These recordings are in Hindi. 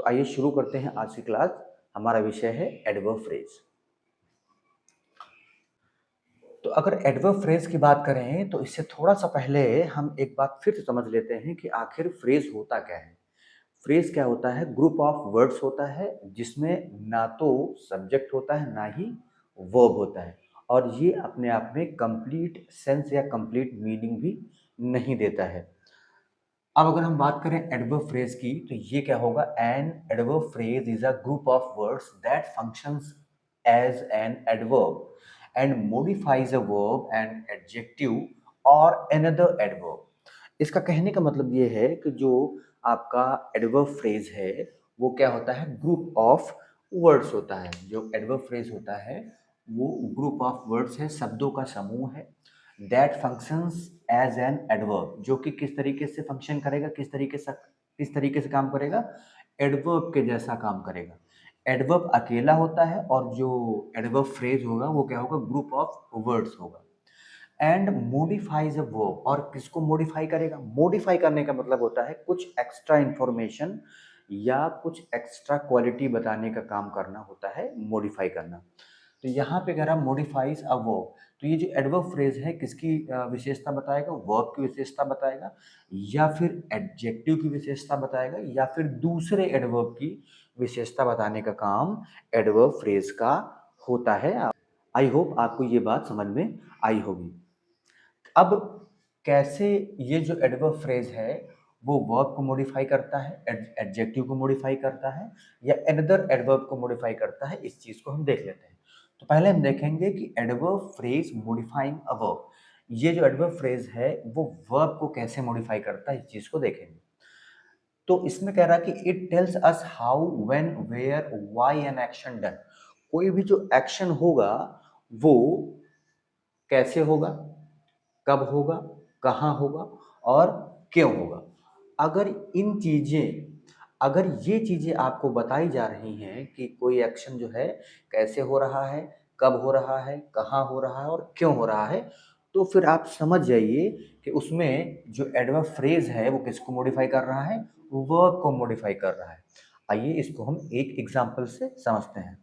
आइए शुरू करते हैं आज की क्लास। हमारा विषय है एडवर्ब फ्रेज। तो अगर एडवर्ब फ्रेज की बात करें तो इससे थोड़ा सा पहले हम एक बात फिर से समझ लेते हैं कि आखिर फ्रेज होता क्या है। फ्रेज क्या होता है? ग्रुप ऑफ वर्ड्स होता है जिसमें ना तो सब्जेक्ट होता है ना ही वर्ब होता है, और ये अपने आप में कंप्लीट सेंस या कंप्लीट मीनिंग भी नहीं देता है। अब अगर हम बात करें एडवर्ब फ्रेज की तो ये क्या होगा? An adverb phrase is a group of words that functions as an adverb and modifies a verb and adjective और अनदर एडवर्ब। इसका कहने का मतलब ये है कि जो आपका एडवर्ब फ्रेज है वो क्या होता है? ग्रुप ऑफ वर्ड्स होता है। जो एडवर्ब फ्रेज होता है वो ग्रुप ऑफ वर्ड्स है, शब्दों का समूह है। That functions as an adverb, जो कि किस तरीके से फंक्शन करेगा, किस तरीके से काम करेगा? एडवर्ब के जैसा काम करेगा। एडवर्ब अकेला होता है और जो एडवर्ब फ्रेज होगा वो क्या होगा? ग्रुप ऑफ वर्ड्स होगा। एंड मॉडिफाइज अ वर्ब, और किसको मॉडिफाई करेगा? मॉडिफाई करने का मतलब होता है कुछ एक्स्ट्रा इंफॉर्मेशन या कुछ एक्स्ट्रा क्वालिटी बताने का काम करना होता है मॉडिफाई करना। तो यहाँ पे अगर हम मॉडिफाइज अ वर्ब, तो ये जो एडवर्ब फ्रेज है किसकी विशेषता बताएगा? वर्ब की विशेषता बताएगा, या फिर एडजेक्टिव की विशेषता बताएगा, या फिर दूसरे एडवर्ब की विशेषता बताने का काम एडवर्ब फ्रेज का होता है। आई होप आपको ये बात समझ में आई होगी। अब कैसे ये जो एडवर्ब फ्रेज है वो वर्ब को मॉडिफाई करता है, एडजेक्टिव को मॉडिफाई करता है, या अनदर एडवर्ब को मॉडिफाई करता है, इस चीज को हम देख लेते हैं। तो पहले हम देखेंगे कि adverb phrase modifying a verb, ये जो एडवर्ब फ्रेज है वो वर्ब को कैसे मॉडिफाई करता है, इस चीज को देखेंगे। तो इसमें कह रहा है कि it tells us how, when, where, why an action done. कोई भी जो एक्शन होगा वो कैसे होगा, कब होगा, कहाँ होगा और क्यों होगा। अगर इन चीजें अगर ये चीजें आपको बताई जा रही हैं कि कोई एक्शन जो है कैसे हो रहा है, कब हो रहा है, कहाँ हो रहा है और क्यों हो रहा है, तो फिर आप समझ जाइए कि उसमें जो एडवर्ब फ्रेज है वो किसको मॉडिफाई कर रहा है? वर्ब को मॉडिफाई कर रहा है। आइए इसको हम एक एग्जांपल से समझते हैं।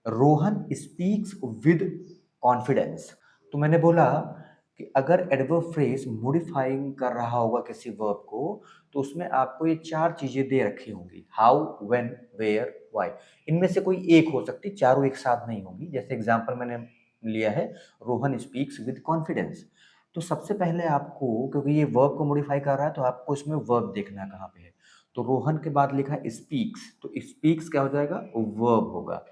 Rohan speaks with confidence. तो मैंने बोला कि अगर एडवर्ब फ्रेज मॉडिफाइंग कर रहा होगा किसी वर्ब को तो उसमें आपको ये चार चीजें दे रखी होंगी: हाउ, व्हेन, वेयर, व्हाई। इनमें से कोई एक हो सकती, चारों एक साथ नहीं होगी। जैसे एग्जांपल मैंने लिया है रोहन स्पीक्स विद कॉन्फिडेंस। तो सबसे पहले आपको, क्योंकि ये वर्ब को मॉडिफाई कर रहा है, तो आपको इसमें वर्ब देखना है कहाँ पे है। तो रोहन के बाद लिखा है स्पीक्स, तो स्पीक्स क्या हो जाएगा? वर्ब होगा।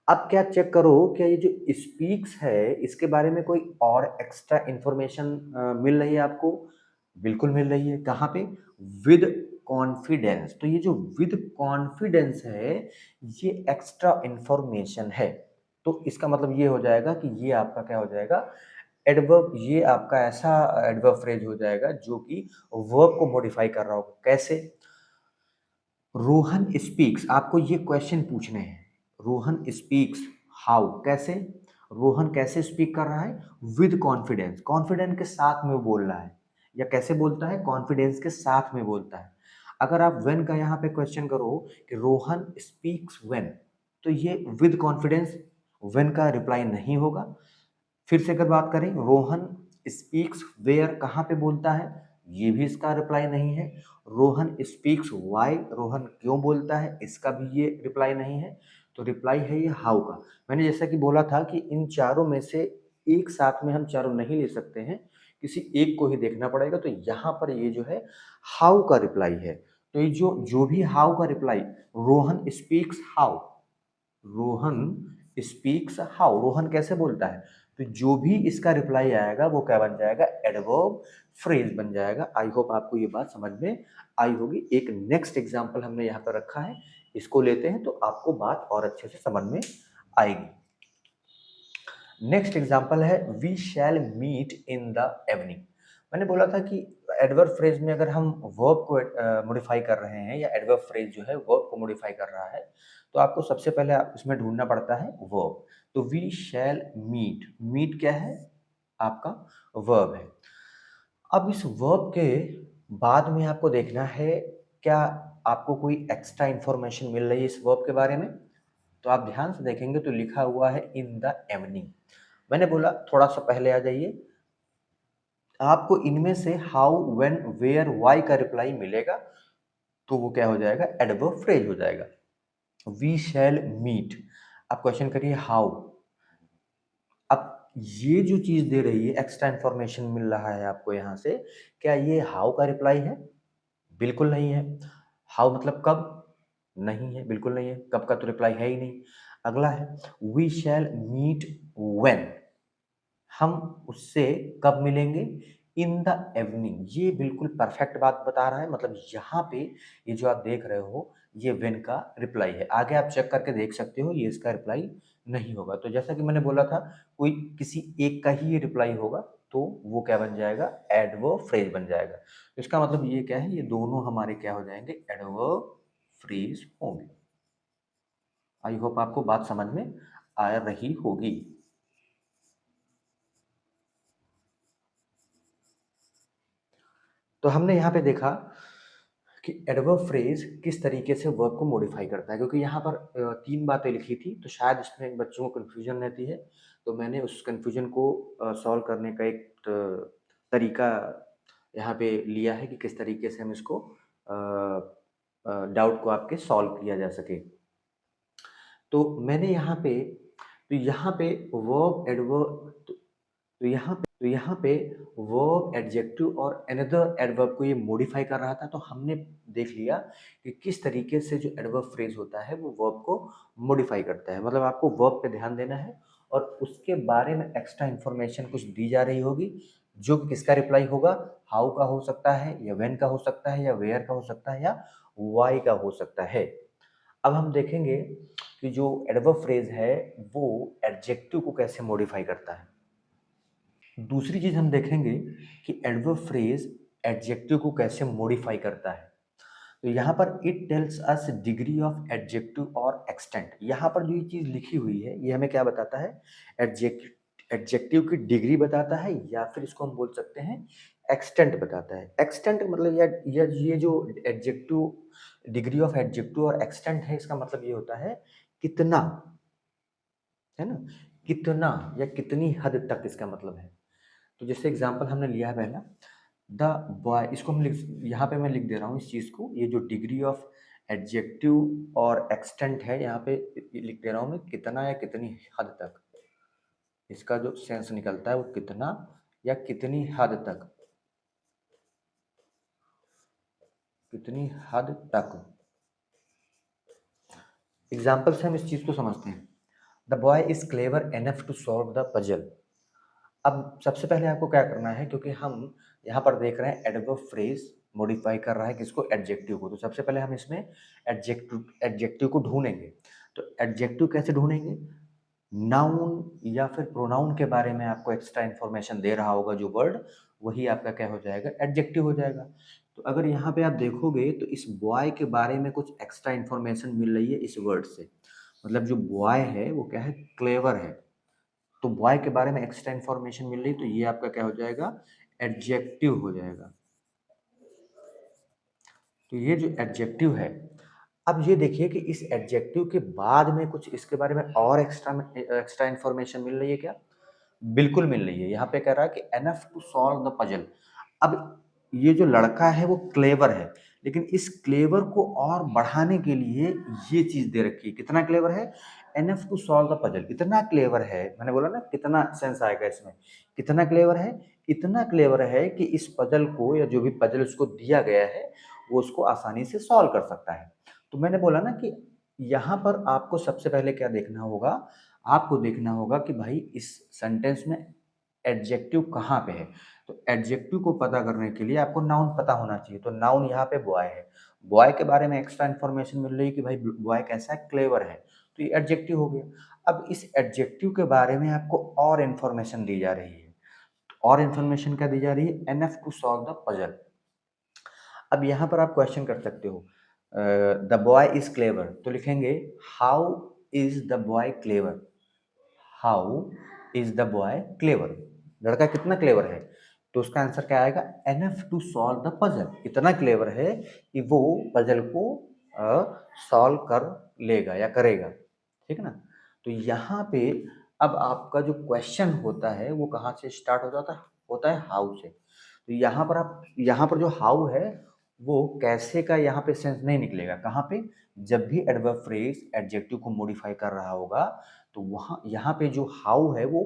अब क्या चेक करो, क्या ये जो स्पीक्स है इसके बारे में कोई और एक्स्ट्रा इंफॉर्मेशन मिल रही है आपको? बिल्कुल मिल रही है। कहाँ पे? With confidence. तो ये जो विद कॉन्फिडेंस है ये एक्स्ट्रा इंफॉर्मेशन है। तो इसका मतलब ये हो जाएगा कि ये आपका क्या हो जाएगा? एडवर्ब। ये आपका ऐसा एडवर्ब फ्रेज हो जाएगा जो कि वर्ब को मॉडिफाई कर रहा होगा। कैसे? रोहन स्पीक्स, आपको ये क्वेश्चन पूछने हैं। रोहन स्पीक्स हाउ, कैसे? रोहन कैसे स्पीक कर रहा है? विद कॉन्फिडेंस, कॉन्फिडेंस के साथ में वो बोल रहा है। या कैसे बोलता है? कॉन्फिडेंस के साथ में बोलता है। अगर आप व्हेन का यहाँ पे क्वेश्चन करो कि रोहन स्पीक्स व्हेन, तो ये विद कॉन्फिडेंस व्हेन का रिप्लाई नहीं होगा। फिर से अगर बात करें रोहन स्पीक्स वेयर, कहाँ पे बोलता है? ये भी इसका रिप्लाई नहीं है। रोहन स्पीक्स वाई, रोहन क्यों बोलता है, इसका भी ये रिप्लाई नहीं है। तो रिप्लाई है ये हाउ का। मैंने जैसा कि बोला था कि इन चारों में से एक साथ में हम चारों नहीं ले सकते हैं, किसी एक को ही देखना पड़ेगा। तो यहाँ पर ये जो है हाउ का रिप्लाई है। तो ये जो जो भी हाउ का reply, Rohan speaks how, Rohan speaks how, Rohan कैसे बोलता है, तो जो भी इसका रिप्लाई आएगा वो क्या बन जाएगा? एडवर्ब फ्रेज बन जाएगा। आई होप आपको ये बात समझ में आई होगी। एक नेक्स्ट एग्जांपल हमने यहाँ पर रखा है, इसको लेते हैं तो आपको बात और अच्छे से समझ में आएगी। नेक्स्ट एग्जांपल है we shall meet in the evening. मैंने बोला था कि एडवर्ब फ्रेज में अगर हम वर्ब को मॉडिफाई कर रहे हैं, या एडवर्ब फ्रेज जो है वर्ब को मॉडिफाई कर रहा है, तो आपको सबसे पहले उसमें ढूंढना पड़ता है वर्ब। तो वी शैल मीट, मीट क्या है? आपका वर्ब है। अब इस वर्ब के बाद में आपको देखना है क्या आपको कोई एक्स्ट्रा इन्फॉर्मेशन मिल रही है इस वर्ब के बारे में? तो आप ध्यान से देखेंगे तो लिखा हुआ है इन द इवनिंग। मैंने बोला थोड़ा-सा पहले आ जाइए, आपको इनमें से हाउ, व्हेन, वेयर, व्हाई का रिप्लाई मिलेगा, तो वो क्या हो जाएगा? एडवर्ब फ्रेज हो जाएगा। वी शैल मीट, आप क्वेश्चन करिए हाउ। अब ये जो चीज़ दे रही है, एक्स्ट्रा इन्फॉर्मेशन मिल रहा है आपको यहाँ से, क्या ये हाउ का रिप्लाई है? बिल्कुल नहीं है। हाउ मतलब कब? नहीं है, बिल्कुल नहीं है। कब का तो रिप्लाई है ही नहीं। अगला है वी शैल मीट व्हेन, हम उससे कब मिलेंगे? इन द इवनिंग। ये बिल्कुल परफेक्ट बात बता रहा है, मतलब यहाँ पे ये जो आप देख रहे हो ये व्हेन का रिप्लाई है। आगे आप चेक करके देख सकते हो ये इसका रिप्लाई नहीं होगा। तो जैसा कि मैंने बोला था, कोई किसी एक का ही ये रिप्लाई होगा तो वो क्या बन जाएगा? एडवर्ब फ्रेज बन जाएगा। तो इसका मतलब ये क्या है? ये दोनों हमारे क्या हो जाएंगे? एडवर्ब फ्रेज होंगे। आई होप आपको बात समझ में आ रही होगी। तो हमने यहाँ पे देखा कि एडवर्ब फ्रेज किस तरीके से वर्ब को मॉडिफाई करता है, क्योंकि यहाँ पर 3 बातें लिखी थी तो शायद इसमें बच्चों को कन्फ्यूजन रहती है। तो मैंने उस कन्फ्यूजन को सॉल्व करने का एक तरीका यहाँ पे लिया है कि किस तरीके से हम इसको डाउट को आपके सॉल्व किया जा सके। तो मैंने यहाँ पे वर्ब एडवर्ब तो यहाँ पे वर्ब, एडजेक्टिव और अनदर एडवर्ब को ये मॉडिफाई कर रहा था। तो हमने देख लिया कि किस तरीके से जो एडवर्ब फ्रेज होता है वो वर्ब को मॉडिफाई करता है। मतलब आपको वर्ब पे ध्यान देना है और उसके बारे में एक्स्ट्रा इन्फॉर्मेशन कुछ दी जा रही होगी, जो कि किसका रिप्लाई होगा? हाउ का हो सकता है, या व्हेन का हो सकता है, या वेयर का हो सकता है, या व्हाई का हो सकता है। अब हम देखेंगे कि जो एडवर्ब फ्रेज है वो एडजेक्टिव को कैसे मॉडिफाई करता है। दूसरी चीज हम देखेंगे कि एडवर्ब फ्रेज एडजेक्टिव को कैसे मॉडिफाई करता है। तो यहाँ पर it tells us degree of adjective और एक्सटेंट। यहाँ पर जो ये चीज लिखी हुई है ये हमें क्या बताता है? एडजेक्टिव की डिग्री बताता है, या फिर इसको हम बोल सकते हैं एक्सटेंट बताता है। एक्सटेंट मतलब ये जो एडजेक्टिव, डिग्री ऑफ एडजेक्टिव और एक्सटेंट है, इसका मतलब ये होता है कितना, है ना? कितना या कितनी हद तक इसका मतलब है। तो जैसे एग्जांपल हमने लिया है पहला, द बॉय, इसको हम लिख, यहाँ पे मैं लिख दे रहा हूँ इस चीज़ को, ये जो डिग्री ऑफ एडजेक्टिव और एक्सटेंट है यहाँ पे लिख दे रहा हूँ मैं, कितना या कितनी हद तक। इसका जो सेंस निकलता है वो कितना या कितनी हद तक, कितनी हद तक। एग्जाम्पल से हम इस चीज़ को समझते हैं। The boy is clever enough to solve the puzzle. अब सबसे पहले आपको क्या करना है, क्योंकि हम यहाँ पर देख रहे हैं एडवर्ब फ्रेज मॉडिफाई कर रहा है किसको? एडजेक्टिव को। तो सबसे पहले हम इसमें एडजेक्टिव को ढूंढेंगे। तो एडजेक्टिव कैसे ढूंढेंगे? नाउन या फिर प्रोनाउन के बारे में आपको एक्स्ट्रा इन्फॉर्मेशन दे रहा होगा जो वर्ड, वही आपका क्या हो जाएगा? एडजेक्टिव हो जाएगा। तो अगर यहाँ पे आप देखोगे तो इस बॉय के बारे में कुछ एक्स्ट्रा इन्फॉर्मेशन मिल रही है इस वर्ड से। मतलब जो बॉय है वो क्या है? क्लेवर है। तो बॉय के बारे में एक्स्ट्रा इन्फॉर्मेशन मिल रही, तो ये आपका क्या हो जाएगा? एडजेक्टिव हो जाएगा। तो ये जो एडजेक्टिव है, अब ये देखिए कि इस एडजेक्टिव के बाद में कुछ इसके बारे में और एक्स्ट्रा इन्फॉर्मेशन मिल रही है क्या? बिल्कुल मिल रही है। यहाँ पे कह रहा है कि enough to solve the puzzle. अब ये जो लड़का है वो क्लेवर है, लेकिन इस क्लेवर को और बढ़ाने के लिए ये चीज दे रखी है। कितना क्लेवर है? Enough to solve the puzzle. इतना क्लेवर है, मैंने बोला ना कितना सेंस आएगा इसमें। कितना क्लेवर है? इतना क्लेवर है कि इस पजल को, या जो भी पजल उसको दिया गया है, वो उसको आसानी से सॉल्व कर सकता है। तो मैंने बोला ना कि यहाँ पर आपको सबसे पहले क्या देखना होगा? आपको देखना होगा कि भाई इस सेंटेंस में एडजेक्टिव कहाँ पे है। तो एडजेक्टिव को पता करने के लिए आपको नाउन पता होना चाहिए। तो नाउन यहाँ पे बॉय है। बॉय के बारे में एक्स्ट्रा इन्फॉर्मेशन मिल रही है कि भाई बॉय कैसा है? क्लेवर है। तो ये एडजेक्टिव हो गया। अब इस एडजेक्टिव के बारे में आपको और इन्फॉर्मेशन दी जा रही है। और इन्फॉर्मेशन क्या दी जा रही है? Enough to solve the puzzle. अब यहाँ पर आप क्वेश्चन कर सकते हो, द बॉय इज क्लेवर, तो लिखेंगे how is the boy clever. How is the boy clever, लड़का कितना क्लेवर है? तो उसका आंसर क्या आएगा? Enough to solve the puzzle. इतना क्लेवर है कि वो पजल को सॉल्व कर लेगा या करेगा, ठीक है ना। तो यहाँ पे अब आपका जो क्वेश्चन होता है वो कहाँ से स्टार्ट हो जाता है? होता है हाउ से। तो यहाँ पर जो हाउ है वो कैसे का यहाँ पे सेंस नहीं निकलेगा। कहाँ पे? जब भी एडवर्ब फ्रेज एडजेक्टिव को मॉडिफाई कर रहा होगा तो वहाँ यहाँ पे जो हाउ है वो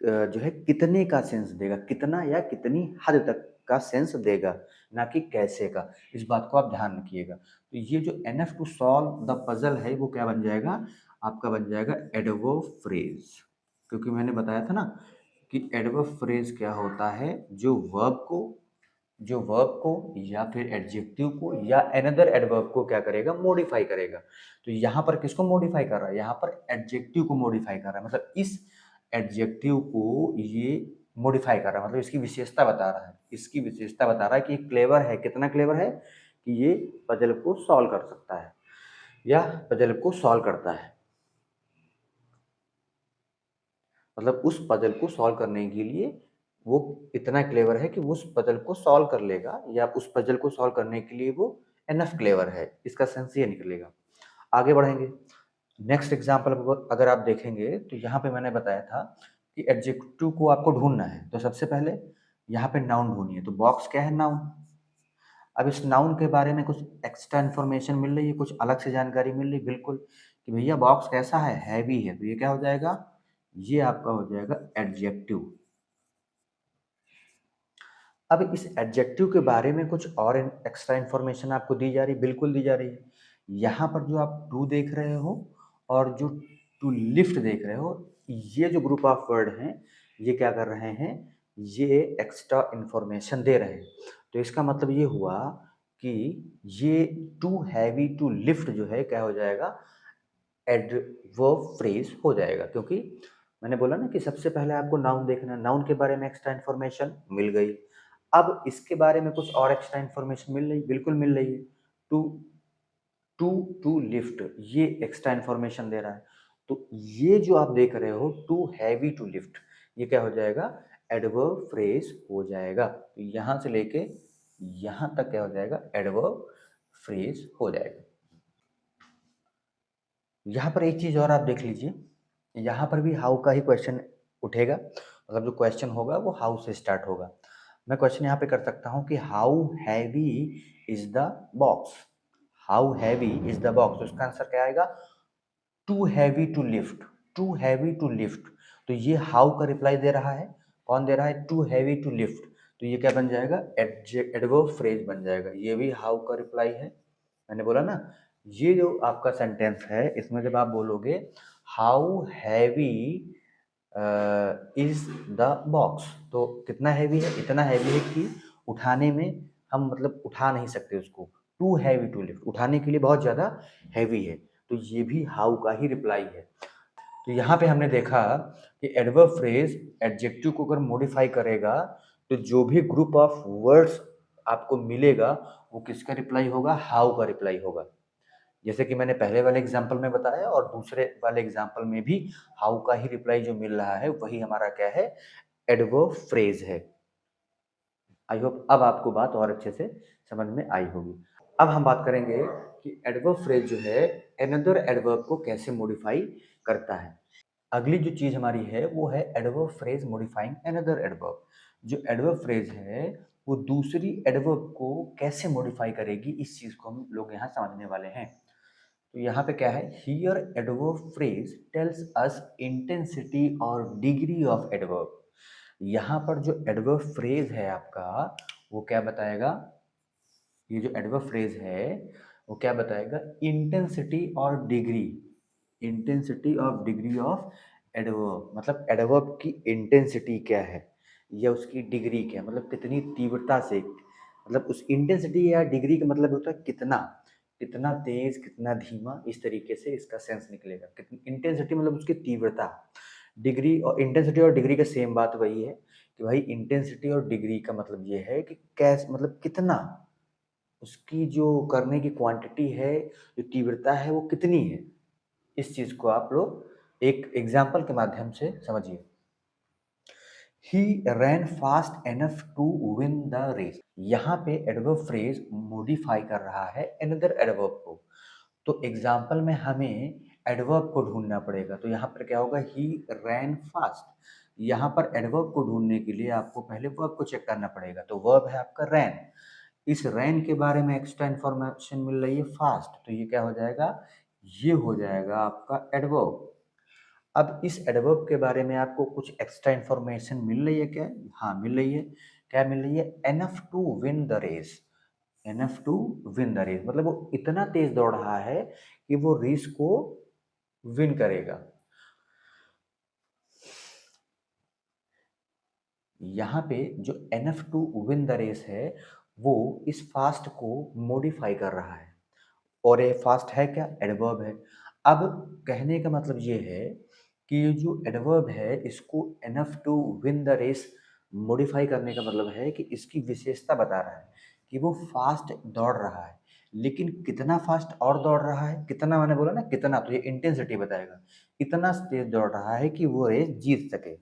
जो है कितने का सेंस देगा, कितना या कितनी हद तक का सेंस देगा, ना कि कैसे का। इस बात को आप ध्यान रखिएगा। तो ये जो enough to solve the puzzle है वो क्या बन जाएगा? आपका बन जाएगा एडवर्ब फ्रेज। क्योंकि मैंने बताया था ना कि एडवर्ब फ्रेज क्या होता है? जो वर्ब को या फिर एडजेक्टिव को या अनदर एडवर्ब को क्या करेगा? मॉडिफाई करेगा। तो यहाँ पर किसको मॉडिफाई कर रहा है? यहाँ पर एडजेक्टिव को मॉडिफाई कर रहा है, मतलब इस एडजेक्टिव को ये मॉडिफाई कर रहा है, मतलब इसकी विशेषता बता रहा है। इसकी विशेषता बता रहा है कि क्लेवर है। कितना क्लेवर है? कि ये पजल को सॉल्व कर सकता है या पजल को सॉल्व करता है। मतलब उस पजल को सॉल्व करने के लिए वो इतना क्लेवर है कि वो उस पजल को सॉल्व कर लेगा, या उस पजल को सॉल्व करने के लिए वो एनफ क्लेवर है। इसका सेंस ये निकलेगा। आगे बढ़ेंगे। नेक्स्ट एग्जाम्पल अगर आप देखेंगे तो यहाँ पे मैंने बताया था कि एडजेक्टिव को आपको ढूंढना है। तो सबसे पहले यहाँ पे नाउन ढूंढिए। तो बॉक्स क्या है? नाउन। अब इस नाउन के बारे में कुछ एक्स्ट्रा इन्फॉर्मेशन मिल रही है, कुछ अलग से जानकारी मिल रही है, बिल्कुल, कि भैया बॉक्स कैसा है? हैवी है। तो ये क्या हो जाएगा? ये आपका हो जाएगा एडजेक्टिव। अब इस एडजेक्टिव के बारे में कुछ और एक्स्ट्रा इन्फॉर्मेशन आपको दी जा रही, बिल्कुल दी जा रही है। यहाँ पर जो आप टू देख रहे हो और जो टू लिफ्ट देख रहे हो, ये जो ग्रुप ऑफ वर्ड हैं ये क्या कर रहे हैं? ये एक्स्ट्रा इन्फॉर्मेशन दे रहे हैं। तो इसका मतलब ये हुआ कि ये टू हैवी टू लिफ्ट जो है क्या हो जाएगा? एडवर्ब फ्रेज हो जाएगा। क्योंकि मैंने बोला ना कि सबसे पहले आपको नाउन देखना, नाउन के बारे में एक्स्ट्रा इन्फॉर्मेशन मिल गई। अब इसके बारे में कुछ और एक्स्ट्रा इन्फॉर्मेशन मिल रही, बिल्कुल मिल रही है। टू टू टू लिफ्ट ये एक्स्ट्रा इन्फॉर्मेशन दे रहा है। तो ये जो आप देख रहे हो टू हैवी टू लिफ्ट, ये क्या हो जाएगा? एडवर्ब फ्रेज हो जाएगा। तो यहां से लेके यहां तक क्या हो जाएगा? एडवर्ब फ्रेज हो जाएगा। यहाँ पर एक चीज़ और आप देख लीजिए, यहाँ पर भी हाउ का ही क्वेश्चन उठेगा। मतलब जो क्वेश्चन होगा वो हाउ से स्टार्ट होगा। मैं क्वेश्चन यहाँ पे कर सकता हूँ कि how heavy is the box. How heavy is the box, तो इसका आंसर क्या आएगा? Too heavy to lift. Too heavy to lift. तो ये हाउ का रिप्लाई दे रहा है। कौन दे रहा है? Too heavy to lift. तो ये क्या बन जाएगा? एडवर्ब फ्रेज बन जाएगा। ये भी हाउ का रिप्लाई है। मैंने बोला ना, ये जो आपका सेंटेंस है इसमें जब आप बोलोगे how heavy is the box, तो कितना हैवी है? इतना हैवी है कि उठाने में हम मतलब उठा नहीं सकते उसको। टू हैवी टू लिफ्ट, उठाने के लिए बहुत ज़्यादा हैवी है। तो ये भी हाउ का ही रिप्लाई है। तो यहाँ पे हमने देखा कि एडवर्ब फ्रेज एडजेक्टिव को अगर मॉडिफाई करेगा तो जो भी ग्रुप ऑफ वर्ड्स आपको मिलेगा वो किसका रिप्लाई होगा? हाउ का रिप्लाई होगा। जैसे कि मैंने पहले वाले एग्जाम्पल में बताया और दूसरे वाले एग्जाम्पल में भी हाउ का ही रिप्लाई जो मिल रहा है वही हमारा क्या है? एडवर्ब फ्रेज है। आई होप अब आपको बात और अच्छे से समझ में आई होगी। अब हम बात करेंगे कि एडवर्ब फ्रेज जो है अनदर एडवर्ब को कैसे मॉडिफाई करता है। अगली जो चीज हमारी है वो है adverb phrase modifying another adverb. जो एडवर्ब फ्रेज है वो दूसरी एडवर्ब को कैसे मॉडिफाई करेगी, इस चीज को हम लोग यहाँ समझने वाले हैं। तो यहाँ पे क्या है? Here adverb phrase tells us intensity और डिग्री ऑफ एडवर्ब। यहाँ पर जो एडवर्ब फ्रेज है आपका वो क्या बताएगा? ये जो एडवर्ब फ्रेज है वो क्या बताएगा? इंटेंसिटी और degree. Intensity of degree of adverb, मतलब एडवर्ब की इंटेंसिटी क्या है या उसकी डिग्री क्या है, मतलब कितनी तीव्रता से, मतलब उस इंटेंसिटी या डिग्री का मतलब होता है कितना, कितना तेज कितना धीमा, इस तरीके से इसका सेंस निकलेगा। कितनी इंटेंसिटी मतलब उसकी तीव्रता। डिग्री और इंटेंसिटी और डिग्री का सेम बात वही है कि भाई इंटेंसिटी और डिग्री का मतलब ये है कि कैसे, मतलब कितना, उसकी जो करने की क्वांटिटी है, जो तीव्रता है वो कितनी है। इस चीज को आप लोग एक एग्जाम्पल के माध्यम से समझिए he ran fast enough to win the race. यहाँ पे एडवर्ब फ्रेज मॉडिफाई कर रहा है अनदर एडवर्ब को। तो एग्जाम्पल में हमें एडवर्ब को ढूंढना पड़ेगा। तो यहाँ पर क्या होगा, ही रैन फास्ट। यहाँ पर एडवर्ब को ढूंढने के लिए आपको पहले वर्ब को चेक करना पड़ेगा। तो वर्ब है आपका रैन। इस रैन के बारे में एक्स्ट्रा इन्फॉर्मेशन मिल रही है फास्ट, तो ये क्या हो जाएगा, ये हो जाएगा आपका एडवर्ब। अब इस एडवर्ब के बारे में आपको कुछ एक्स्ट्रा इन्फॉर्मेशन मिल रही है क्या? हाँ मिल रही है। क्या मिल रही है? Enough to win the race. Enough to win the race मतलब वो इतना तेज दौड़ रहा है कि वो रेस को विन करेगा। यहाँ पे जो enough to win the race है वो इस फास्ट को मॉडिफाई कर रहा है। और ये फास्ट है क्या? एडवर्ब है। अब कहने का मतलब ये है कि ये जो एडवर्ब है इसको enough to win the race modify करने का मतलब है कि इसकी विशेषता बता रहा है कि वो फास्ट दौड़ रहा है। लेकिन कितना फास्ट और दौड़ रहा है, कितना मैंने बोला ना कितना, तो ये इंटेंसिटी बताएगा। इतना तेज दौड़ रहा है कि वो रेस जीत सके।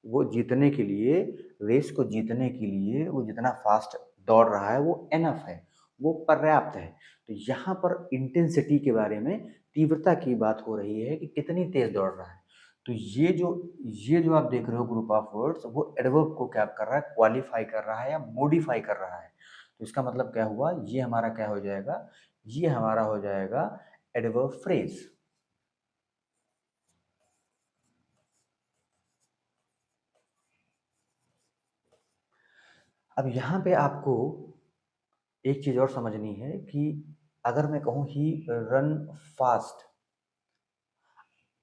वो जीतने के लिए, रेस को जीतने के लिए वो जितना फास्ट दौड़ रहा है वो एनफ है, वो पर्याप्त है। तो यहाँ पर इंटेंसिटी के बारे में, तीव्रता की बात हो रही है कि कितनी तेज दौड़ रहा है। तो ये जो आप देख रहे हो ग्रुप ऑफ वर्ड्स, वो एडवर्ब को क्या कर रहा है, क्वालिफाई कर रहा है या मॉडिफाई कर रहा है। तो इसका मतलब क्या हुआ, ये हमारा क्या हो जाएगा, ये हमारा हो जाएगा एडवर्ब फ्रेज। अब यहाँ पे आपको एक चीज और समझनी है कि अगर मैं कहूँ ही रन फास्ट,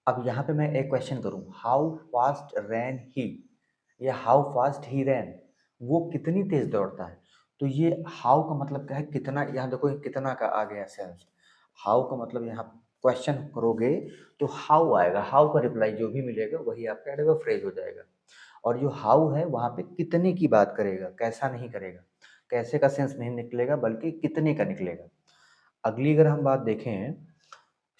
अब यहाँ पे मैं एक क्वेश्चन करूँ, हाउ फास्ट रैन ही, या हाउ फास्ट ही रैन, वो कितनी तेज दौड़ता है। तो ये हाउ का मतलब क्या है, कितना। यहाँ देखो ये कितना का आ गया सेंस। हाउ का मतलब यहाँ क्वेश्चन करोगे तो हाउ आएगा, हाउ का रिप्लाई जो भी मिलेगा वही आपका एडवर्ब फ्रेज हो जाएगा। और जो हाउ है वहाँ पे कितने की बात करेगा, कैसा नहीं करेगा, कैसे का सेंस नहीं निकलेगा बल्कि कितने का निकलेगा। अगली अगर हम बात देखें,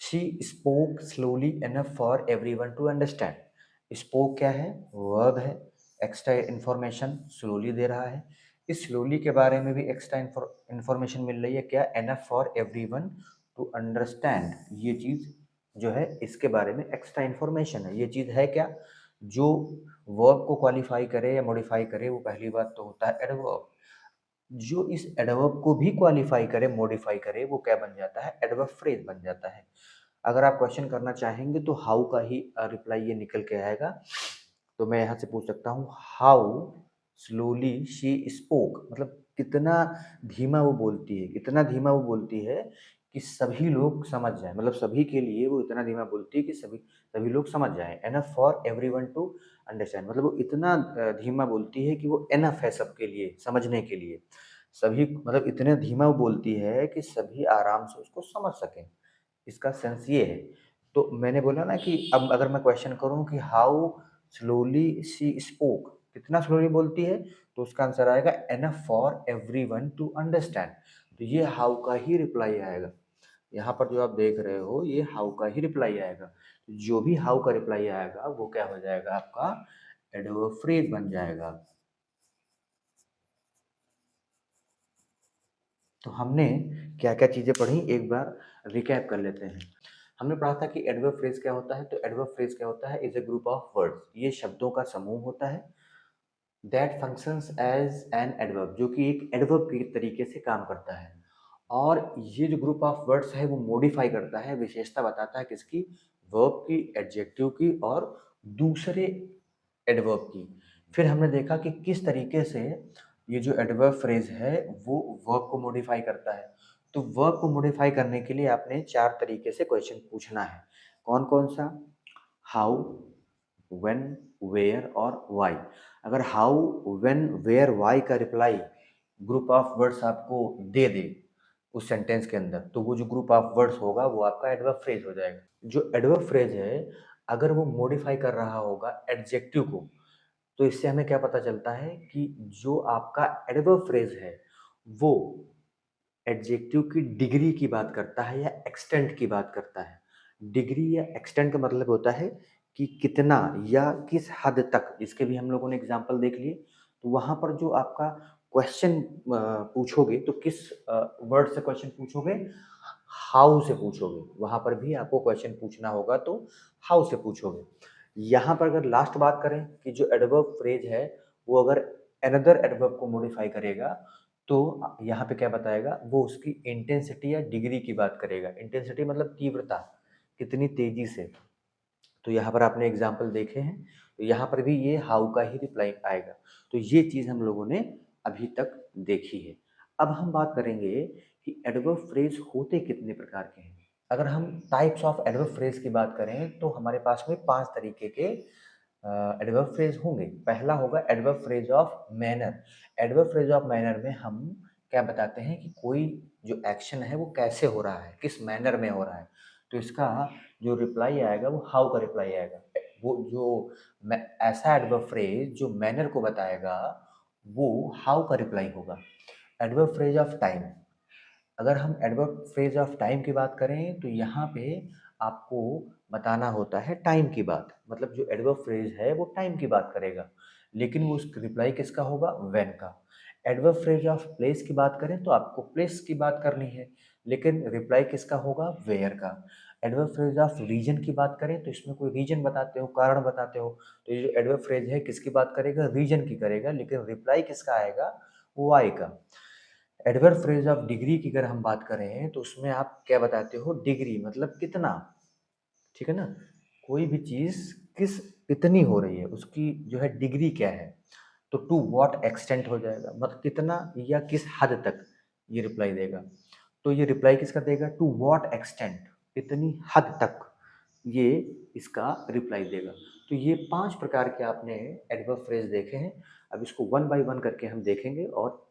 she spoke slowly enough for everyone to understand. Spoke क्या है, वर्ब है। एक्स्ट्रा इन्फॉर्मेशन स्लोली दे रहा है। इस स्लोली के बारे में भी एक्स्ट्रा इन्फॉर्मेशन मिल रही है क्या, enough for everyone to understand. ये चीज़ जो है इसके बारे में एक्स्ट्रा इन्फॉर्मेशन है। ये चीज़ है क्या, जो वर्ब को क्वालिफाई करे या मॉडिफाई करे, वो पहली बात तो होता है एडवर्ब। जो इस एडवर्ब को भी क्वालिफाई करे, मॉडिफाई करे, वो क्या बन जाता है, एडवर्ब फ्रेज बन जाता है। अगर आप क्वेश्चन करना चाहेंगे तो हाउ का ही रिप्लाई ये निकल के आएगा। तो मैं यहाँ से पूछ सकता हूँ, हाउ स्लोली शी स्पोक, मतलब कितना धीमा वो बोलती है, कितना धीमा वो बोलती है कि सभी लोग समझ जाएं, मतलब सभी के लिए वो इतना धीमा बोलती है कि सभी सभी लोग समझ जाएं। Enough for everyone to understand, मतलब वो इतना धीमा बोलती है कि वो एनफ है सबके लिए, समझने के लिए। सभी मतलब इतने धीमा वो बोलती है कि सभी आराम से उसको समझ सकें। इसका सेंस ये है। तो मैंने बोला ना कि अब अगर मैं क्वेश्चन करूँ कि हाउ स्लोली शी स्पोक, कितना स्लोली बोलती है, तो उसका आंसर आएगा enough for everyone to understand. तो ये हाउ का ही रिप्लाई आएगा। यहाँ पर जो आप देख रहे हो ये हाउ का ही रिप्लाई आएगा। जो भी हाउ का रिप्लाई आएगा वो क्या हो जाएगा, आपका एडवर्ब फ्रेज बन जाएगा। तो हमने क्या क्या चीज़ें पढ़ी, एक बार रिकैप कर लेते हैं। हमने पढ़ा था कि एडवर्ब फ्रेज क्या होता है। तो एडवर्ब फ्रेज क्या होता है, is a group of words, ये शब्दों का समूह होता है। That functions as an adverb, जो कि एक एडवर्ब के तरीके से काम करता है। और ये जो ग्रुप ऑफ वर्ड्स है वो मॉडिफाई करता है, विशेषता बताता है किसकी, वर्ब की, एडजेक्टिव की और दूसरे एडवर्ब की। फिर हमने देखा कि किस तरीके से ये जो एडवर्ब फ्रेज है वो वर्ब को मॉडिफाई करता है। तो वर्ब को मॉडिफाई करने के लिए आपने चार तरीके से क्वेश्चन पूछना है। कौन कौन सा, हाउ, व्हेन, वेयर और व्हाई। अगर हाउ, व्हेन, वेयर, व्हाई का रिप्लाई ग्रुप ऑफ वर्ड्स आपको दे दे उस सेंटेंस के अंदर, तो वो जो ग्रुप ऑफ वर्ड्स होगा वो आपका एडवर्ब फ्रेज हो जाएगा। जो एडवर्ब फ्रेज है अगर वो मॉडिफाई कर रहा होगा एडजेक्टिव को, तो इससे हमें क्या पता चलता है कि जो आपका एडवर्ब फ्रेज है वो एडजेक्टिव की डिग्री की बात करता है या एक्सटेंट की बात करता है। डिग्री या एक्सटेंट का मतलब होता है कि कितना या किस हद तक, इसके भी हम लोगों ने एग्जाम्पल देख लिए। तो वहाँ पर जो आपका क्वेश्चन पूछोगे तो किस वर्ड से क्वेश्चन पूछोगे, हाउ से पूछोगे। वहाँ पर भी आपको क्वेश्चन पूछना होगा तो हाउ से पूछोगे। यहाँ पर अगर लास्ट बात करें कि जो एडवर्ब फ्रेज है वो अगर अनदर एडवर्ब को मॉडिफाई करेगा तो यहाँ पे क्या बताएगा, वो उसकी इंटेंसिटी या डिग्री की बात करेगा। इंटेंसिटी मतलब तीव्रता, कितनी तेजी से। तो यहाँ पर आपने एग्जाम्पल देखे हैं, तो यहाँ पर भी ये हाउ का ही रिप्लाई आएगा। तो ये चीज़ हम लोगों ने अभी तक देखी है। अब हम बात करेंगे कि एडवर्ब फ्रेज होते कितने प्रकार के हैं। अगर हम टाइप्स ऑफ एडवर्ब फ्रेज की बात करें तो हमारे पास में 5 तरीके के एडवर्ब फ्रेज होंगे। पहला होगा adverb phrase of manner. Adverb phrase of manner में हम क्या बताते हैं कि कोई जो एक्शन है वो कैसे हो रहा है, किस मैनर में हो रहा है। तो इसका जो रिप्लाई आएगा वो हाउ का रिप्लाई आएगा। वो जो ऐसा एडवर्ब फ्रेज जो मैनर को बताएगा वो हाउ का रिप्लाई होगा। Adverb phrase of time. अगर हम एडवर्ब फ्रेज ऑफ टाइम की बात करें तो यहाँ पे आपको बताना होता है टाइम की बात, मतलब जो एडवर्ब फ्रेज है वो टाइम की बात करेगा, लेकिन वो उसका रिप्लाई किसका होगा, व्हेन का। एडवर्ब फ्रेज ऑफ प्लेस की बात करें तो आपको प्लेस की बात करनी है, लेकिन रिप्लाई किसका होगा, वेयर का। एडवर्ब फ्रेज ऑफ रीजन की बात करें तो इसमें कोई रीजन बताते हो, कारण बताते हो, तो ये जो एडवर्ब फ्रेज है किसकी बात करेगा, रीजन की करेगा, लेकिन रिप्लाई किसका आएगा, वाई का। एडवर्ब फ्रेज ऑफ डिग्री की अगर हम बात करें तो उसमें आप क्या बताते हो, डिग्री मतलब कितना, ठीक है ना। कोई भी चीज किस कितनी हो रही है उसकी जो है डिग्री क्या है, तो टू व्हाट एक्सटेंट हो जाएगा, मतलब कितना या किस हद तक ये रिप्लाई देगा। तो ये रिप्लाई किसका देगा, टू व्हाट एक्सटेंट, कितनी हद तक ये इसका रिप्लाई देगा। तो ये 5 प्रकार के आपने एडवर्ब फ्रेज देखे हैं। अब इसको वन बाय वन करके हम देखेंगे और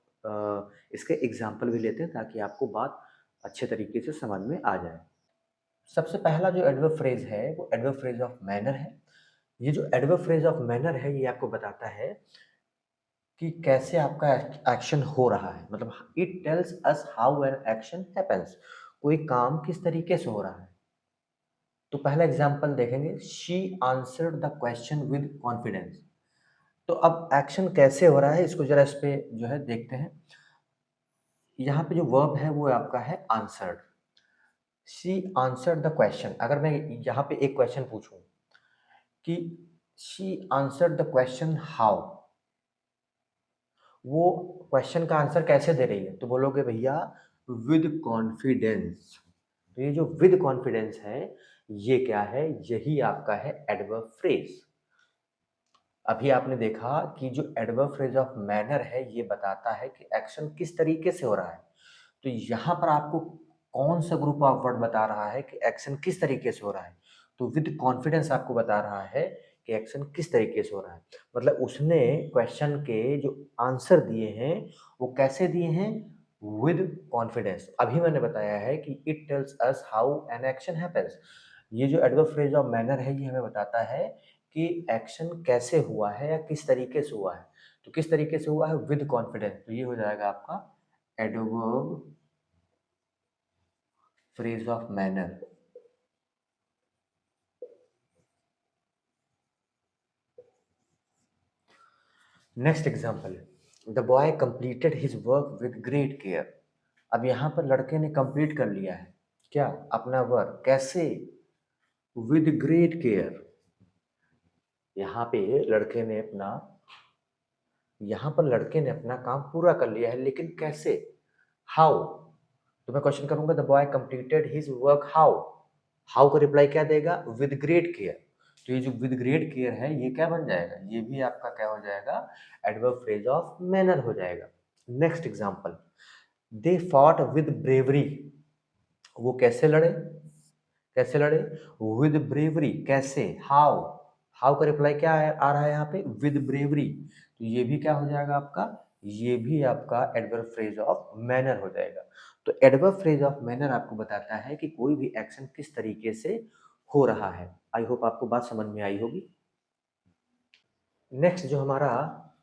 इसके एग्जाम्पल भी लेते हैं ताकि आपको बात अच्छे तरीके से समझ में आ जाए। सबसे पहला जो एडवर्ब फ्रेज है वो एडवर्ब फ्रेज ऑफ मैनर है। ये जो एडवर्ब फ्रेज ऑफ मैनर है ये आपको बताता है कि कैसे आपका एक्शन हो रहा है, मतलब it tells us how an action happens, कोई काम किस तरीके से हो रहा है। तो पहला एग्जांपल देखेंगे, she answered the question with confidence. तो अब एक्शन कैसे हो रहा है इसको जरा इस पे जो है देखते हैं। यहाँ पे जो वर्ब है वो आपका है answered. She answered the question. अगर मैं यहाँ पे एक क्वेश्चन पूछूं कि she answered the question how, वो क्वेश्चन का आंसर कैसे दे रही है, तो बोलोगे भैया विद कॉन्फिडेंस। तो ये जो विद कॉन्फिडेंस है ये क्या है, यही आपका है एडवर्ब फ्रेज। अभी आपने देखा कि जो एडवर्ब फ्रेज ऑफ मैनर है ये बताता है कि एक्शन किस तरीके से हो रहा है। तो यहाँ पर आपको कौन सा ग्रुप ऑफ वर्ड बता रहा है कि एक्शन किस तरीके से हो रहा है, तो विद कॉन्फिडेंस आपको बता रहा है कि एक्शन किस तरीके से हो रहा है। मतलब उसने क्वेश्चन के जो आंसर दिए हैं वो कैसे दिए हैं, विद कॉन्फिडेंस। अभी मैंने बताया है कि it tells us how an action happens. ये जो एडवर्ब फ्रेज ऑफ मैनर है ये हमें बताता है कि एक्शन कैसे हुआ है या किस तरीके से हुआ है। तो किस तरीके से हुआ है, विद कॉन्फिडेंस। तो ये हो जाएगा आपका adverb phrase of manner. Next example, the boy completed his work with great care. अब यहाँ पर लड़के ने कंप्लीट कर लिया है क्या, अपना वर्क, कैसे, विद ग्रेट केयर। यहाँ पे लड़के ने अपना यहाँ पर लड़के ने अपना काम पूरा कर लिया है, लेकिन कैसे, हाउ। तो मैं क्वेश्चन करूंगा the boy completed his work how. How का रिप्लाई क्या देगा, विद ग्रेट केयर। तो ये जो विद ग्रेट केयर है ये क्या बन जाएगा, ये भी आपका क्या हो जाएगा, एडवर्ब फ्रेज ऑफ मैनर हो जाएगा। Next example, they fought with bravery. वो कैसे लड़े, कैसे लड़े, विद ब्रेवरी, कैसे, हाउ। हाउ का रिप्लाई क्या आ रहा है यहाँ पे, विद ब्रेवरी। तो ये भी क्या हो जाएगा आपका, ये भी आपका एडवर्ब फ्रेज ऑफ मैनर हो जाएगा। तो एडवर्ब फ्रेज ऑफ मैनर आपको बताता है कि कोई भी एक्शन किस तरीके से हो रहा है। आई होप आपको बात समझ में आई होगी। नेक्स्ट जो हमारा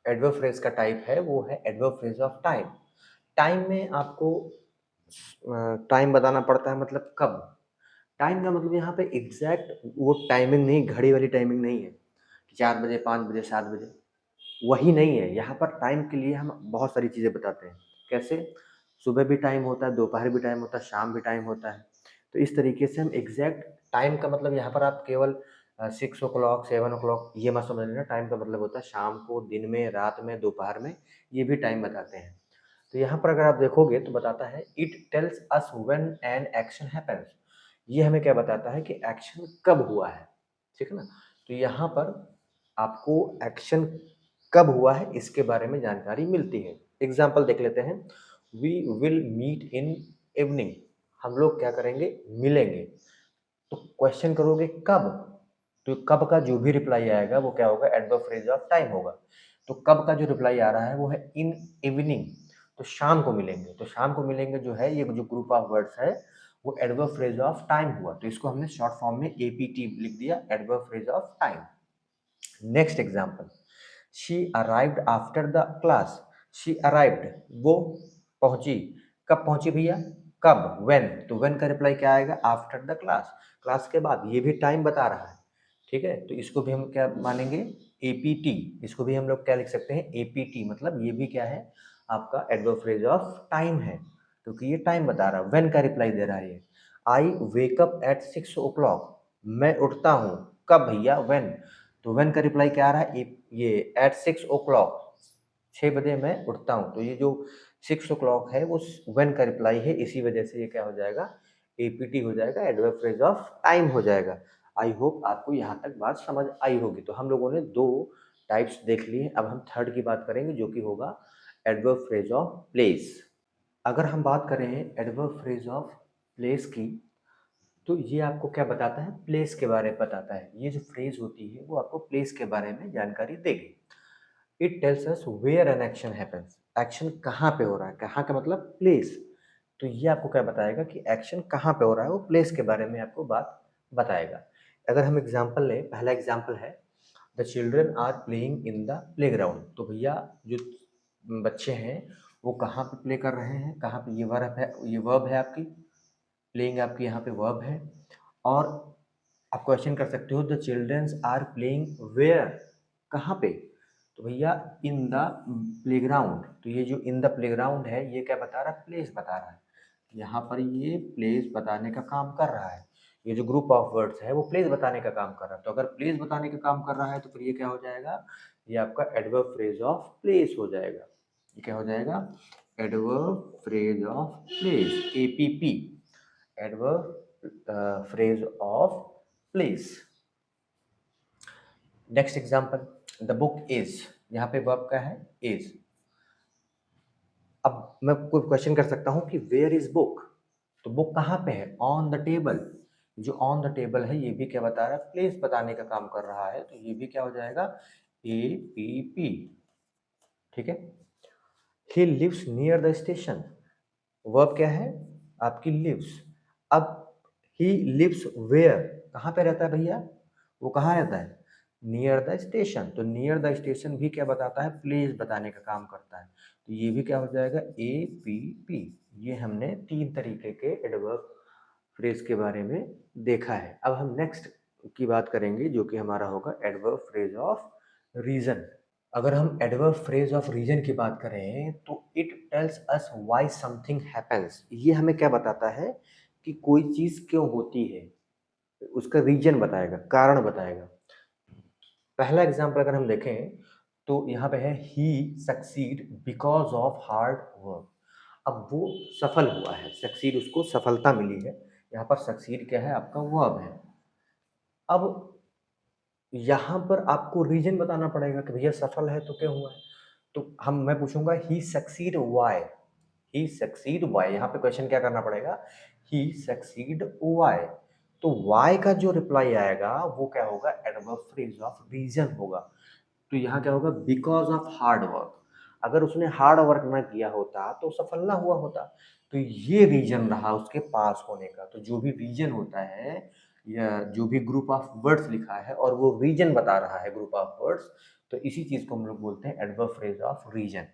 एडवर्ब फ्रेज का टाइप है वो है adverb phrase of time. Time में आपको टाइम बताना पड़ता है, मतलब कब। टाइम का मतलब यहाँ पे एग्जैक्ट वो टाइमिंग नहीं, घड़ी वाली टाइमिंग नहीं है कि 4 बजे, 5 बजे, 7 बजे, वही नहीं है। यहाँ पर टाइम के लिए हम बहुत सारी चीज़ें बताते हैं। कैसे? सुबह भी टाइम होता है, दोपहर भी टाइम होता है, शाम भी टाइम होता है। तो इस तरीके से हम एग्जैक्ट टाइम का मतलब यहाँ पर आप केवल 6 ओ क्लॉक, 7 ओ क्लॉक ये मत समझ लेना। टाइम का मतलब होता है शाम को, दिन में, रात में, दोपहर में, ये भी टाइम बताते हैं। तो यहाँ पर अगर आप देखोगे तो बताता है it tells us when an action happens. ये हमें क्या बताता है कि एक्शन कब हुआ है, ठीक है ना। तो यहाँ पर आपको एक्शन कब हुआ है इसके बारे में जानकारी मिलती है। एग्जाम्पल देख लेते हैं। We will meet in evening, हम लोग क्या करेंगे, मिलेंगे। तो क्वेश्चन करोगे कब, तो कब का जो भी रिप्लाई आएगा वो क्या होगा, एडवर्ब फ्रेज ऑफ टाइम होगा। तो कब का जो रिप्लाई आ रहा है वो है इन इवनिंग, तो शाम को मिलेंगे। तो शाम को मिलेंगे जो है, ये जो ग्रुप ऑफ वर्ड्स है वो एडवर्ब फ्रेज ऑफ टाइम हुआ। तो इसको हमने शॉर्ट फॉर्म में एपीटी लिख दिया, adverb phrase of time. Next example, she arrived after the class. She arrived, वो पहुंची। कब पहुंची भैया, कब, व्हेन। तो व्हेन का रिप्लाई क्या आएगा, आफ्टर द क्लास, क्लास के बाद। ये भी टाइम बता रहा है, ठीक है। तो इसको भी हम क्या मानेंगे, एपीटी। इसको भी हम लोग क्या लिख सकते हैं, एपीटी। मतलब ये भी क्या है, आपका एडवर्ब फ्रेज ऑफ टाइम है, क्योंकि ये टाइम बता रहा है। व्हेन का रिप्लाई दे रहा है ये। I wake up at 6 o'clock, मैं उठता हूँ कब भैया, व्हेन। तो व्हेन का रिप्लाई क्या आ रहा है, ये एट 6 ओ क्लॉक, 6 बजे मैं उठता हूँ। तो ये जो 6 ओ क्लॉक है वो व्हेन का रिप्लाई है, इसी वजह से ये क्या हो जाएगा, एपीटी हो जाएगा, एडवर्ब फ्रेज ऑफ टाइम हो जाएगा। आई होप आपको यहाँ तक बात समझ आई होगी। तो हम लोगों ने दो टाइप्स देख लिए, अब हम थर्ड की बात करेंगे जो कि होगा एडवर्ब फ्रेज ऑफ प्लेस। अगर हम बात करें एडवर्ब फ्रेज ऑफ प्लेस की, तो ये आपको क्या बताता है, प्लेस के बारे में बताता है। ये जो फ्रेज होती है वो आपको प्लेस के बारे में जानकारी देगी। It tells us where an action happens, action कहाँ पे हो रहा है, कहाँ का मतलब प्लेस। तो ये आपको क्या बताएगा कि एक्शन कहाँ पे हो रहा है, वो प्लेस के बारे में आपको बात बताएगा। अगर हम एग्जाम्पल लें, पहला एग्जाम्पल है the children are playing in the playground. तो भैया जो बच्चे हैं वो कहाँ पे प्ले कर रहे हैं, कहाँ पे, ये वर्ब है, ये वर्ब है आपकी, प्लेइंग आपकी यहाँ पे वर्ब है। और आप क्वेश्चन कर सकते हो the childrens are playing where, कहाँ पे। तो भैया इन द प्लेग्राउंड। तो ये जो इन द प्लेग्राउंड है ये क्या बता रहा है, प्लेस बता रहा है। यहाँ पर ये प्लेस बताने का काम कर रहा है। ये जो ग्रुप ऑफ वर्ड्स है वो प्लेस बताने का काम कर रहा है। तो अगर प्लेस बताने का काम कर रहा है तो फिर ये क्या हो जाएगा, ये आपका एडवर्ब फ्रेज ऑफ प्लेस हो जाएगा। ये क्या हो जाएगा, adverb phrase of place, APP, adverb phrase of place. Next example, the book is, यहाँ पे वर्ब का है इज। अब मैं कोई क्वेश्चन कर सकता हूँ कि वेयर इज बुक, तो बुक कहाँ पे है, ऑन द टेबल। जो ऑन द टेबल है ये भी क्या बता रहा है, प्लेस बताने का काम कर रहा है। तो ये भी क्या हो जाएगा, ए पी पी, ठीक है। He lives near the station, verb क्या है आपकी, लिव्स। अब ही लिव्स वेयर, कहाँ पे रहता है भैया, वो कहाँ रहता है, नियर द स्टेशन। तो नियर द स्टेशन भी क्या बताता है, प्लेस बताने का काम करता है। तो ये भी क्या हो जाएगा, ए पी पी। ये हमने तीन तरीके के एडवर्ब फ्रेज के बारे में देखा है। अब हम नेक्स्ट की बात करेंगे जो कि हमारा होगा एडवर्ब फ्रेज ऑफ रीजन। अगर हम एडवर्ब फ्रेज ऑफ रीजन की बात करें तो it tells us why something happens. ये हमें क्या बताता है कि कोई चीज क्यों होती है, उसका रीजन बताएगा, कारण बताएगा। पहला एग्जांपल अगर हम देखें तो यहाँ पे है he succeed because of hard work. अब वो सफल हुआ है, सक्सीड उसको सफलता मिली है। यहाँ पर सक्सीड क्या है, आपका वर्ब है। अब यहाँ पर आपको रीजन बताना पड़ेगा कि भैया सफल है तो क्या हुआ है। तो मैं पूछूंगा ही सक्सीड वाई, ही सक्सीड वाई। यहाँ पे क्वेश्चन क्या करना पड़ेगा, ही सक्सीड वाई। तो वाई का जो रिप्लाई आएगा वो क्या होगा, एडवर्ब फ्रेज ऑफ रीजन होगा। तो यहाँ क्या होगा, बिकॉज ऑफ हार्ड वर्क। अगर उसने हार्ड वर्क ना किया होता तो सफल ना हुआ होता। तो ये रीजन रहा उसके पास होने का। तो जो भी रीजन होता है या जो भी ग्रुप ऑफ वर्ड्स लिखा है और वो रीजन बता रहा है, ग्रुप ऑफ वर्ड्स, तो इसी चीज को हम लोग बोलते हैं adverb phrase of reason.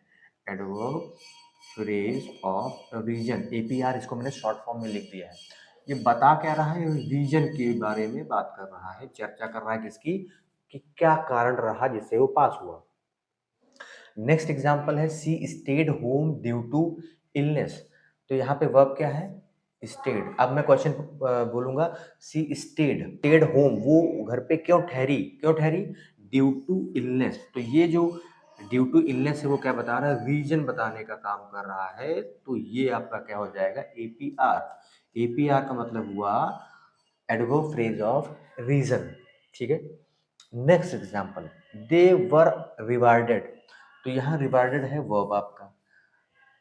Adverb phrase of reason, APR इसको मैंने शॉर्ट फॉर्म में लिख दिया है। ये बता क्या रहा है, रीजन के बारे में बात कर रहा है, चर्चा कर रहा है किसकी, कि क्या कारण रहा जिससे वो पास हुआ। नेक्स्ट एग्जाम्पल है she stayed home due to illness. तो यहाँ पे वर्ब क्या है, स्टेड। अब मैं क्वेश्चन बोलूंगा, सी स्टेड होम, वो घर पे क्यों ठहरी, क्यों ठहरी, ड्यू टू इलनेस। तो ये जो ड्यू टू इलनेस है वो क्या बता रहा है, रीजन बताने का काम कर रहा है। तो ये आपका क्या हो जाएगा, एपीआर। एपीआर का मतलब हुआ एडवर्ब फ्रेज ऑफ रीजन। ठीक है। Next example, they were rewarded. तो यहाँ रिवार्डेड है वर्ब आपका।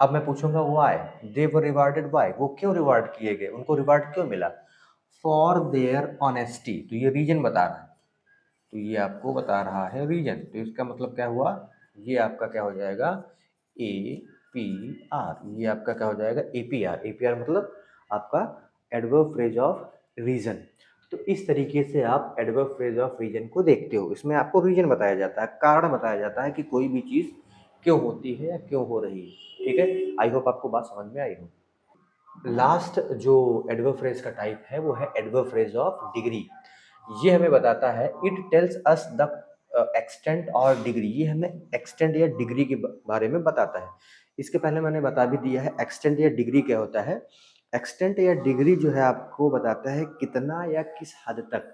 अब मैं पूछूंगा why, they were rewarded why, वो क्यों रिवार्ड किए गए, उनको रिवार्ड क्यों मिला, फॉर देयर ऑनेस्टी। तो ये रीजन बता रहा है, तो ये आपको बता रहा है रीजन। तो इसका मतलब क्या हुआ, ये आपका क्या हो जाएगा, ए पी आर। ये आपका क्या हो जाएगा, एपीआर। एपीआर मतलब आपका एडवर्ब फ्रेज ऑफ रीजन। तो इस तरीके से आप एडवर्ब फ्रेज ऑफ रीजन को देखते हो। इसमें आपको रीजन बताया जाता है, कारण बताया जाता है कि कोई भी चीज़ क्यों होती है या क्यों हो रही है। ठीक है, आई होप आपको बात समझ में आई हो। लास्ट जो एडवर्ब फ्रेज का टाइप है वो है एडवर्ब फ्रेज ऑफ डिग्री। ये हमें बताता है, it tells us the extent और डिग्री। ये हमें एक्सटेंट या डिग्री के बारे में बताता है। इसके पहले मैंने बता भी दिया है एक्सटेंट या डिग्री क्या होता है। एक्सटेंट या डिग्री जो है आपको बताता है कितना या किस हद तक,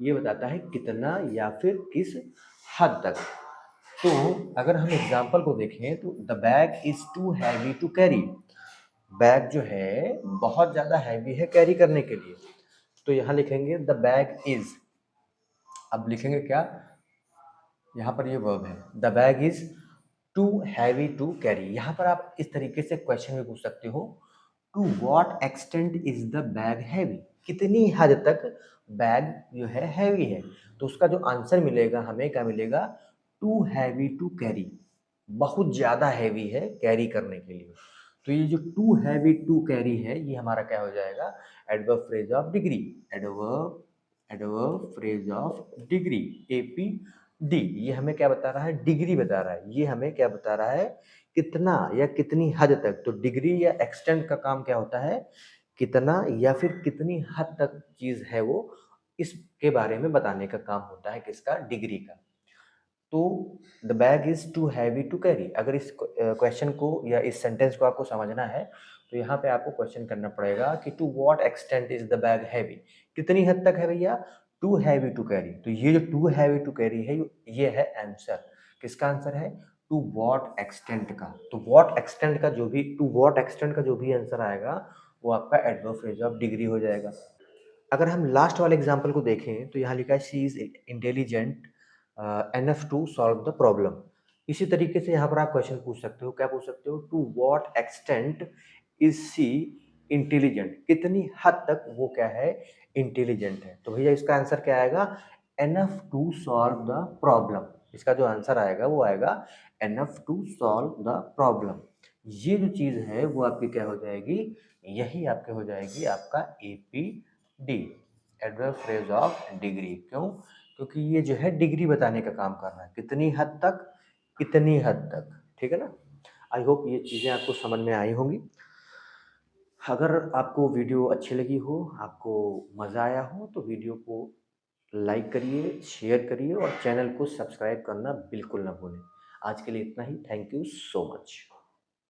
ये बताता है कितना या फिर किस हद तक। तो अगर हम एग्जाम्पल को देखें तो the bag is too heavy to carry. Bag जो है बहुत ज़्यादा हैवी है कैरी करने के लिए। तो यहाँ लिखेंगे द बैग इज। अब लिखेंगे क्या, यहाँ पर ये वर्ब है, the bag is too heavy to carry. यहाँ पर आप इस तरीके से क्वेश्चन भी पूछ सकते हो, to what extent is the bag heavy, कितनी हद तक बैग जो है हैवी है। तो उसका जो आंसर मिलेगा हमें क्या मिलेगा, टू हैवी टू कैरी, बहुत ज़्यादा हैवी है कैरी करने के लिए। तो ये जो टू हैवी टू कैरी है ये हमारा क्या हो जाएगा, adverb phrase of degree. Adverb adverb phrase of degree, AP D. ये हमें क्या बता रहा है, डिग्री बता रहा है। ये हमें क्या बता रहा है, कितना या कितनी हद तक। तो डिग्री या एक्सटेंट का काम क्या होता है, कितना या फिर कितनी हद तक चीज है वो, इसके बारे में बताने का काम होता है किसका, डिग्री का। तो the bag is too heavy to carry. अगर इस क्वेश्चन को या इस सेंटेंस को आपको समझना है तो यहाँ पे आपको क्वेश्चन करना पड़ेगा कि to what extent is the bag heavy, कितनी हद तक है भैया, टू हैवी टू कैरी। तो ये जो टू हैवी टू कैरी है ये है आंसर। किसका आंसर है, टू व्हाट एक्सटेंट का। तो व्हाट एक्सटेंट का जो भी, टू व्हाट एक्सटेंट का जो भी आंसर आएगा वो आपका एडवर्ब फ्रेज ऑफ डिग्री हो जाएगा। अगर हम लास्ट वाले एग्जाम्पल को देखें तो यहाँ लिखा है she is intelligent enough to solve the problem. इसी तरीके से यहाँ पर आप क्वेश्चन पूछ सकते हो, क्या पूछ सकते हो, to what extent is she intelligent, कितनी हद तक वो क्या है, इंटेलिजेंट है। तो भैया इसका आंसर क्या आएगा, enough to solve the problem. इसका जो आंसर आएगा वो आएगा enough to solve the problem. ये जो चीज़ है वो आपकी क्या हो जाएगी, यही आपके हो जाएगी आपका AP D, adverb phrase of degree. क्यों, क्योंकि ये जो है डिग्री बताने का काम कर रहा है, कितनी हद तक, इतनी हद तक। ठीक है ना। आई होप ये चीज़ें आपको समझ में आई होंगी। अगर आपको वीडियो अच्छी लगी हो, आपको मज़ा आया हो तो वीडियो को लाइक करिए, शेयर करिए और चैनल को सब्सक्राइब करना बिल्कुल ना भूलें। आज के लिए इतना ही, थैंक यू सो मच।